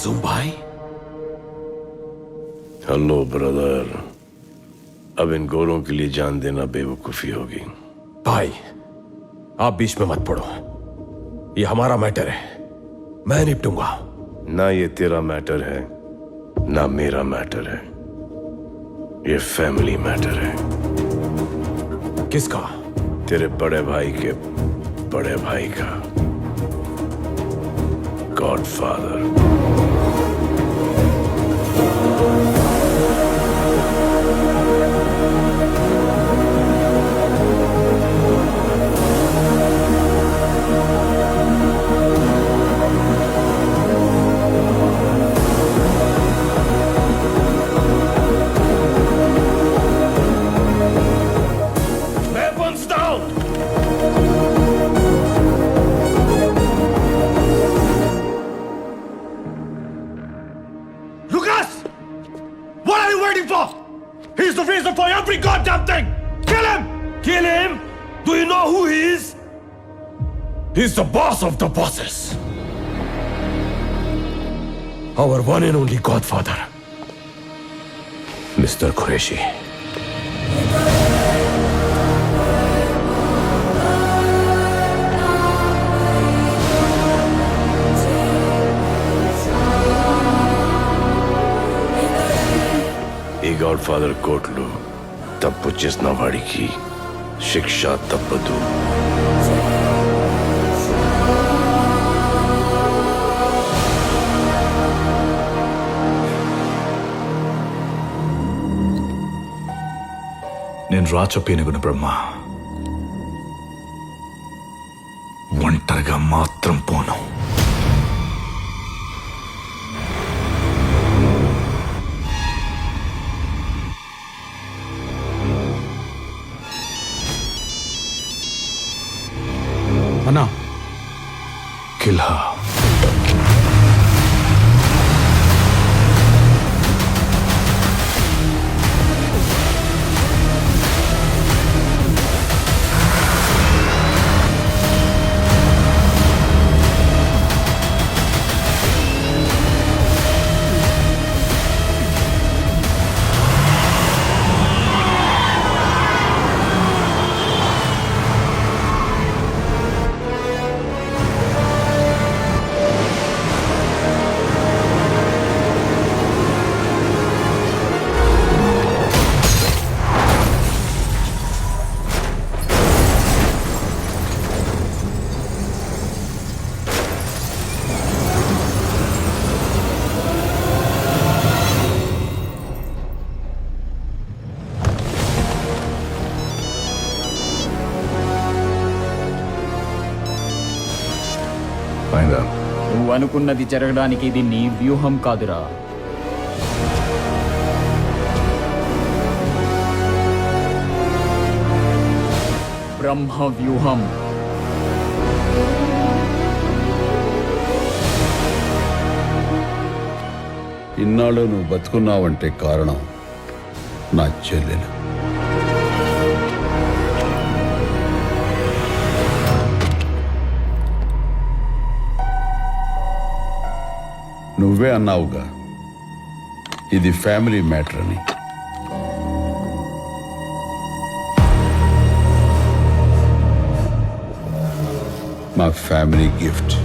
मासूम भाई। Hello brother, अब इन गोरों के लिए जान देना बेवकूफी होगी। भाई आप बीच में मत पड़ो, ये हमारा मैटर है, मैं निपटूंगा। ना ये तेरा मैटर है ना मेरा मैटर है, ये फैमिली मैटर है। किसका? तेरे बड़े भाई के बड़े भाई का, godfather. Weapons down! Lucas! What are you waiting for? He's the reason for every goddamn thing! Kill him! Kill him? Do you know who he is? He's the boss of the bosses. Our one and only godfather, Mr. Qureshi. ఈ God father కోర్టులో తప్పు చేసిన వాడికి శిక్ష తప్పదు. నేను రాచపేనుగున బ్రహ్మ, ఒంటరిగా మాత్రం పోను. అన్నా, కిల్ హర్. నువ్వు అనుకున్నది జరగడానికి ఇది నీ వ్యూహం కాదురా, బ్రహ్మ వ్యూహం. ఇన్నాళ్ళు నువ్వు బతుకున్నావంటే కారణం నా చెల్లెలు. నువ్వే అన్నావుగా ఇది ఫ్యామిలీ మ్యాటర్ అని. మా ఫ్యామిలీ గిఫ్ట్.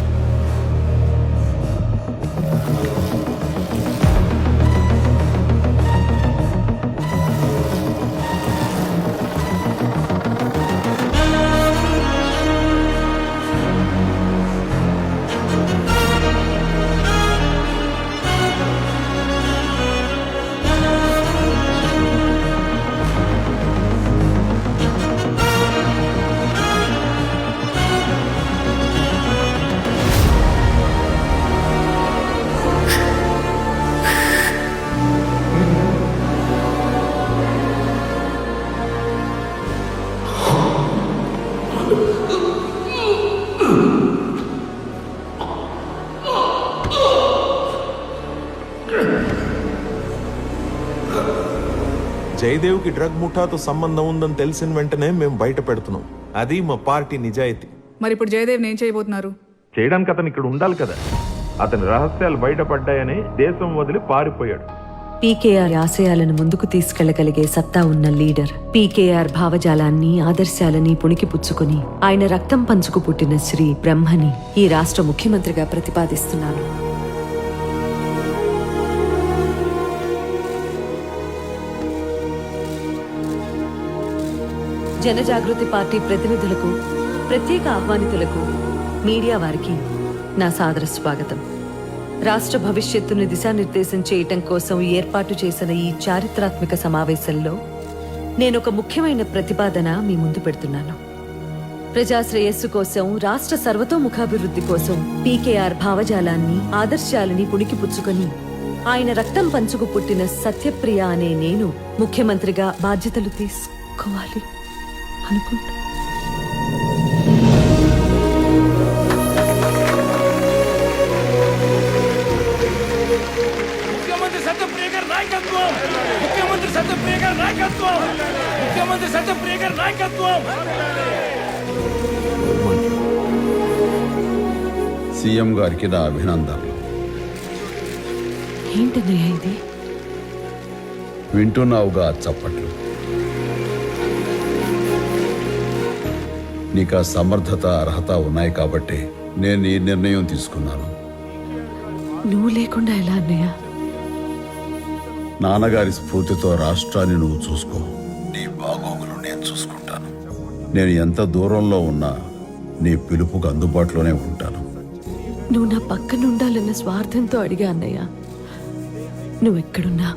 జయదేవ్కి డ్రగ్ ముఠాతో సంబంధం ఉందని తెలిసిన వెంటనే మేము బయట పెడుతున్నాం. అది మా పార్టీ నిజాయితీ. మరి ఇప్పుడు జయదేవ్ ఏం చేయబోతున్నారు? చేయడానికి అతను ఇక్కడ ఉండాలి కదా. అతని రహస్యాలు బయటపడ్డాయని దేశం వదిలి పారిపోయాడు. పీకేఆర్ ఆశయాలను ముందుకు తీసుకెళ్లగలిగే సత్తా ఉన్న లీడర్. పీకేఆర్ భావజాలాన్ని, ఆదర్శాలని పుణికిపుచ్చుకుని ఆయన రక్తం పంచుకు పుట్టిన శ్రీ బ్రహ్మని ఈ రాష్ట్ర ముఖ్యమంత్రిగా ప్రతిపాదిస్తున్నాను. జనజాగృతి పార్టీ ప్రతినిధులకు, ప్రత్యేక ఆహ్వానితులకు, మీడియా వారికి నా సాదర స్వాగతం. రాష్ట్ర భవిష్యత్తును దిశానిర్దేశం చేయటం కోసం ఏర్పాటు చేసిన ఈ చారిత్రాత్మక సమావేశంలో నేను ఒక ముఖ్యమైన ప్రతిపాదన మీ ముందు పెడుతున్నాను. ప్రజాశ్రేయస్సు కోసం, రాష్ట్ర సర్వతోముఖాభివృద్ధి కోసం పీకేఆర్ భావజాలాన్ని, ఆదర్శాలని పుణికిపుచ్చుకొని ఆయన రక్తం పంచుకు పుట్టిన సత్యప్రియ అనే నేను ముఖ్యమంత్రిగా బాధ్యతలు తీసుకోవాలి అనుకుంటున్నాను. ముఖ్యమంత్రి సత్యప్రియ గారి నాయకత్వం, ముఖ్యమంత్రి సత్యప్రియ గారి నాయకత్వం, ముఖ్యమంత్రి సత్యప్రియ గారి నాయకత్వం. సీఎం గారికి నా అభినందనలు. ఏంటన్నయ్య ఇది? వింటున్నావుగా చప్పట్లు. నీకు ఆ సమర్థత, అర్హత ఉన్నాయి కాబట్టి నేను ఈ నిర్ణయం తీసుకున్నాను. నువ్వు లేకుండా ఎలా అన్నయ్య? నాన్నగారి స్ఫూర్తితో రాష్ట్రాన్ని నువ్వు చూసుకో, నీ బాగోగులు నేను చూసుకుంటాను. నేను ఎంత దూరంలో ఉన్నా నీ పిలుపుకు అందుబాటులోనే ఉంటాను. నువ్వు నా పక్కన ఉండాలన్న స్వార్థంతో అడిగా అన్నయ్య. నువ్వెక్కడున్నా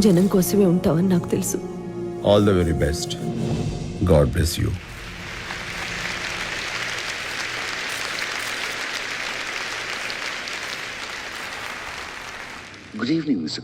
జనం కోసమే ఉంటావని నాకు తెలుసు. All the very best. God bless you. Good evening, Mr.